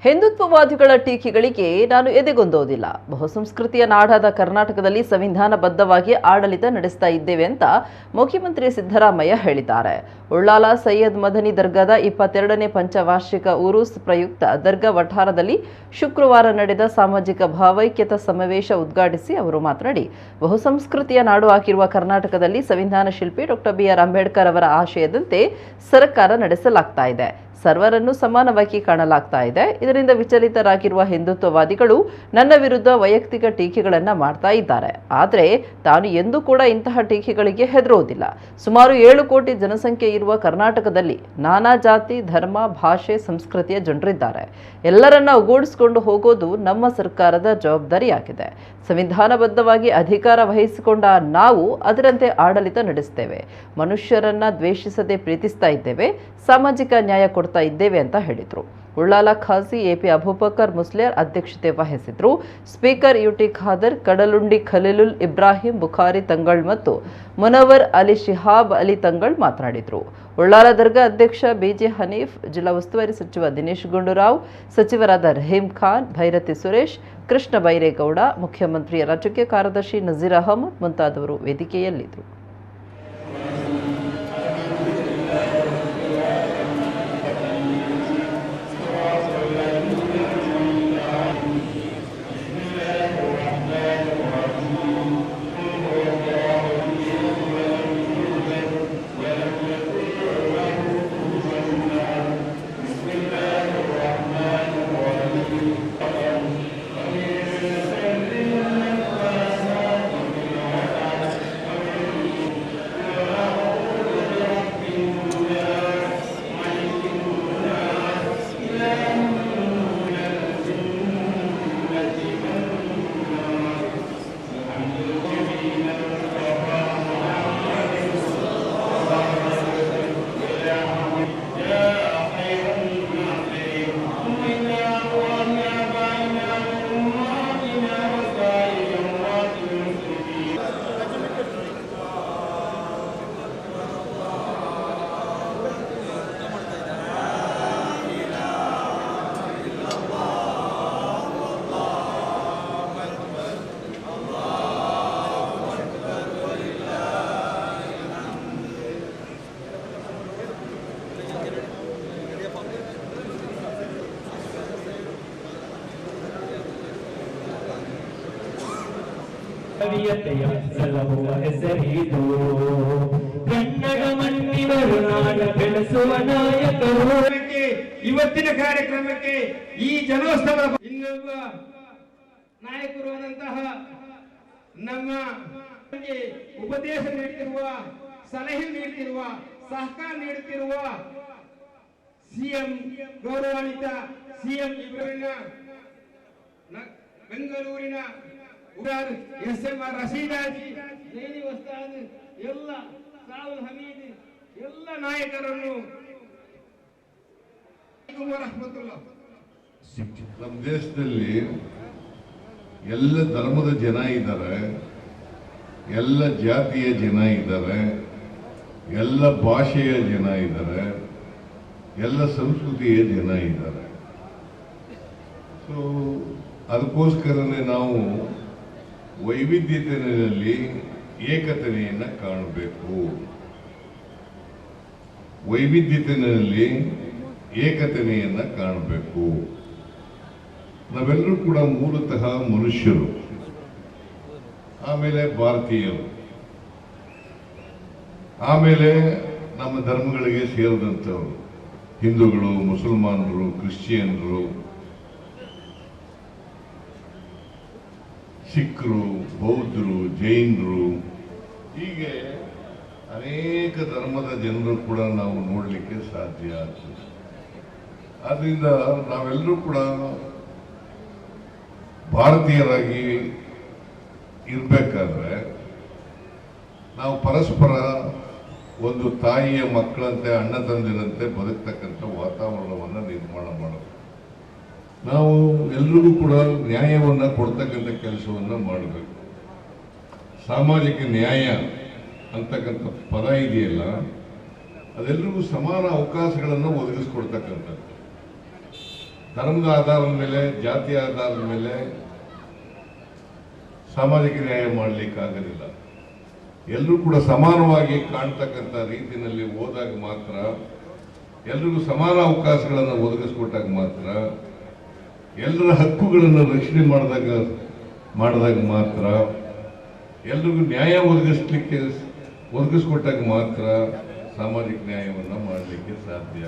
ಹಿಂದುತ್ವವಾದಿಗಳ ಟೀಕೆಗಳಿಗೆ ನಾನು ಎದೆಗೊಂದೋದಿಲ್ಲ. ಬಹುಸಂಸ್ಕೃತಿಯ ನಾಡಾದ ಕರ್ನಾಟಕದಲ್ಲಿ ಸಂವಿಧಾನಬದ್ಧವಾಗಿ ಆಡಳಿತ ನಡೆಸ್ತಾ ಇದ್ದೇವೆ ಅಂತ ಮುಖ್ಯಮಂತ್ರಿ ಸಿದ್ದರಾಮಯ್ಯ ಹೇಳಿದ್ದಾರೆ. ಉಳ್ಳಾಲ ಸೈಯದ್ ಮದನಿ ದರ್ಗಾದ 22ನೇ ಪಂಚವಾರ್ಷಿಕ ಉರೂಸ್ ಪ್ರಯುಕ್ತ ದರ್ಗಾ ವಠಾರದಲ್ಲಿ ಶುಕ್ರವಾರ ನಡೆದ ಸಾಮಾಜಿಕ ಭಾವೈಕ್ಯತಾ ಸಮಾವೇಶ ಉದ್ಘಾಟಿಸಿ ಅವರು ಮಾತನಾಡಿ, ಬಹುಸಂಸ್ಕೃತಿಯ ನಾಡು ಆಗಿರುವ ಕರ್ನಾಟಕದಲ್ಲಿ ಸಂವಿಧಾನ ಶಿಲ್ಪಿ ಡಾಕ್ಟರ್ BR ಅಂಬೇಡ್ಕರ್ ಅವರ ಆಶಯದಂತೆ ಸರ್ಕಾರ ನಡೆಸಲಾಗ್ತಾ ಇದೆ. ಸರ್ವರನ್ನು ಸಮಾನವಾಗಿ ಕಾಣಲಾಗ್ತಾ ಇದೆ. ಇದರಿಂದ ವಿಚಲಿತರಾಗಿರುವ ಹಿಂದುತ್ವವಾದಿಗಳು ನನ್ನ ವಿರುದ್ಧ ವೈಯಕ್ತಿಕ ಟೀಕೆಗಳನ್ನು ಮಾಡ್ತಾ ಇದ್ದಾರೆ. ಆದರೆ ತಾನು ಎಂದೂ ಕೂಡ ಇಂತಹ ಟೀಕೆಗಳಿಗೆ ಹೆದರುವುದಿಲ್ಲ. ಸುಮಾರು 7 ಕೋಟಿ ಜನಸಂಖ್ಯೆ ಇರುವ ಕರ್ನಾಟಕದಲ್ಲಿ ನಾನಾ ಜಾತಿ, ಧರ್ಮ, ಭಾಷೆ, ಸಂಸ್ಕೃತಿಯ ಜನರಿದ್ದಾರೆ. ಎಲ್ಲರನ್ನ ಒಗ್ಗೂಡಿಸಿಕೊಂಡು ಹೋಗೋದು ನಮ್ಮ ಸರ್ಕಾರದ ಜವಾಬ್ದಾರಿಯಾಗಿದೆ. ಸಂವಿಧಾನಬದ್ಧವಾಗಿ ಅಧಿಕಾರ ವಹಿಸಿಕೊಂಡ ನಾವು ಅದರಂತೆ ಆಡಳಿತ ನಡೆಸ್ತೇವೆ. ಮನುಷ್ಯರನ್ನ ದ್ವೇಷಿಸದೆ ಪ್ರೀತಿಸ್ತಾ ಇದ್ದೇವೆ. ಸಾಮಾಜಿಕ ನ್ಯಾಯ ಕೊಡ್ತಾ ಇದ್ದೇವೆ ಅಂತ ಹೇಳಿದರು. ಉಳ್ಳಾಲ ಖಾಜಿ AP ಅಬೂಬಕರ್ ಮುಸ್ಲಿಯಾರ್ ಅಧ್ಯಕ್ಷತೆ ವಹಿಸಿದ್ರು. ಸ್ಪೀಕರ್ UT ಖಾದರ್, ಕಡಲುಂಡಿ ಖಲೀಲುಲ್ ಇಬ್ರಾಹಿಂ ಬುಖಾರಿ ತಂಗಳ್ ಮತ್ತು ಮುನವರ್ ಅಲಿ ಶಿಹಾಬ್ ಅಲಿ ತಂಗಳ್ ಮಾತನಾಡಿದರು. ಉಳ್ಳಾಲ ದರ್ಗಾ ಅಧ್ಯಕ್ಷ BJ ಹನೀಫ್, ಜಿಲ್ಲಾ ಉಸ್ತುವಾರಿ ಸಚಿವ ದಿನೇಶ್ ಗುಂಡೂರಾವ್, ಸಚಿವರಾದ ರಹೀಂ ಖಾನ್, ಭೈರತಿ ಸುರೇಶ್, ಕೃಷ್ಣ ಬೈರೇಗೌಡ, ಮುಖ್ಯಮಂತ್ರಿಯ ರಾಜಕೀಯ ಕಾರ್ಯದರ್ಶಿ ನಜೀರ್ ಅಹಮದ್ ಮುಂತಾದವರು ವೇದಿಕೆಯಲ್ಲಿದ್ದರು. ಸಲಹುವ ಹೆಸರಿದು ಕನ್ನಡ ಮಣ್ಣಿನರು ನಾಡ ಬೆಳೆಸುವ ನಾಯಕರು. ಇವತ್ತಿನ ಕಾರ್ಯಕ್ರಮಕ್ಕೆ ಈ ಜನೋತ್ಸವ ಇನ್ನೊಬ್ಬ ನಾಯಕರು ಆದಂತಹ ನಮ್ಮ ಉಪದೇಶ ನೀಡುತ್ತಿರುವ, ಸಲಹೆ ನೀಡುತ್ತಿರುವ, ಸಹಕಾರ ನೀಡುತ್ತಿರುವ CM ಗೌರವಾನ್ವಿತ CM ಇಬ್ರಾಹಿಂ ಬೆಂಗಳೂರಿನ SMR ರಶೀದಾಜಿ, ಜೈನಿ ವಸ್ತಾದ್, ಎಲ್ಲ ಸಾವುಲ್ ಹಮೀದ್, ಎಲ್ಲ ನಾಯಕರನ್ನು ನಮ್ಮ ದೇಶದಲ್ಲಿ ಎಲ್ಲ ಧರ್ಮದ ಜನ ಇದ್ದಾರೆ, ಎಲ್ಲ ಜಾತಿಯ ಜನ ಇದ್ದಾರೆ, ಎಲ್ಲ ಭಾಷೆಯ ಜನ ಇದ್ದಾರೆ, ಎಲ್ಲ ಸಂಸ್ಕೃತಿಯ ಜನ ಇದ್ದಾರೆ. ಸೊ ಅದಕ್ಕೋಸ್ಕರನೇ ನಾವು ವೈವಿಧ್ಯತೆಯಲ್ಲಿ ಏಕತೆಯನ್ನು ಕಾಣಬೇಕು. ವೈವಿಧ್ಯತೆಯಲ್ಲಿ ಏಕತೆಯನ್ನು ಕಾಣಬೇಕು. ನಾವೆಲ್ಲರೂ ಕೂಡ ಮೂಲತಃ ಮನುಷ್ಯರು, ಆಮೇಲೆ ಭಾರತೀಯರು, ಆಮೇಲೆ ನಮ್ಮ ಧರ್ಮಗಳಿಗೆ ಸೇರಿದಂಥವರು ಹಿಂದೂಗಳು, ಮುಸಲ್ಮಾನರು, ಕ್ರಿಶ್ಚಿಯನ್ರು, ಸಿಖ್ರು, ಬೌದ್ಧರು, ಜೈನರು, ಹೀಗೆ ಅನೇಕ ಧರ್ಮದ ಜನರು ಕೂಡ ನಾವು ನೋಡಲಿಕ್ಕೆ ಸಾಧ್ಯ ಆಗ್ತದೆ. ಆದ್ದರಿಂದ ನಾವೆಲ್ಲರೂ ಕೂಡ ಭಾರತೀಯರಾಗಿ ಇರಬೇಕಾದ್ರೆ ನಾವು ಪರಸ್ಪರ ಒಂದು ತಾಯಿಯ ಮಕ್ಕಳಂತೆ, ಅಣ್ಣ ತಂದಿರಂತೆ ಬದುಕ್ತಕ್ಕಂಥ ವಾತಾವರಣವನ್ನು ನಿರ್ಮಾಣ ಮಾಡಬೇಕು. ನಾವು ಎಲ್ರಿಗೂ ಕೂಡ ನ್ಯಾಯವನ್ನು ಕೊಡ್ತಕ್ಕಂಥ ಕೆಲಸವನ್ನು ಮಾಡಬೇಕು. ಸಾಮಾಜಿಕ ನ್ಯಾಯ ಅಂತಕ್ಕಂಥ ಪದ ಇದೆಯಲ್ಲ, ಅದೆಲ್ಲರಿಗೂ ಸಮಾನ ಅವಕಾಶಗಳನ್ನು ಒದಗಿಸ್ಕೊಡ್ತಕ್ಕಂಥದ್ದು. ಧರ್ಮದ ಆಧಾರದ ಮೇಲೆ, ಜಾತಿಯ ಆಧಾರದ ಮೇಲೆ ಸಾಮಾಜಿಕ ನ್ಯಾಯ ಮಾಡಲಿಕ್ಕಾಗಲಿಲ್ಲ. ಎಲ್ಲರೂ ಕೂಡ ಸಮಾನವಾಗಿ ಕಾಣ್ತಕ್ಕಂಥ ರೀತಿಯಲ್ಲಿ ಹೋದಾಗ ಮಾತ್ರ, ಎಲ್ರಿಗೂ ಸಮಾನ ಅವಕಾಶಗಳನ್ನು ಒದಗಿಸ್ಕೊಟ್ಟಾಗ ಮಾತ್ರ, ಎಲ್ಲರ ಹಕ್ಕುಗಳನ್ನು ರಕ್ಷಣೆ ಮಾಡಿದಾಗ ಮಾತ್ರ, ಎಲ್ರಿಗೂ ನ್ಯಾಯ ಒದಗಿಸ್ಕೊಟ್ಟಾಗ ಮಾತ್ರ ಸಾಮಾಜಿಕ ನ್ಯಾಯವನ್ನು ಮಾಡಲಿಕ್ಕೆ ಸಾಧ್ಯ.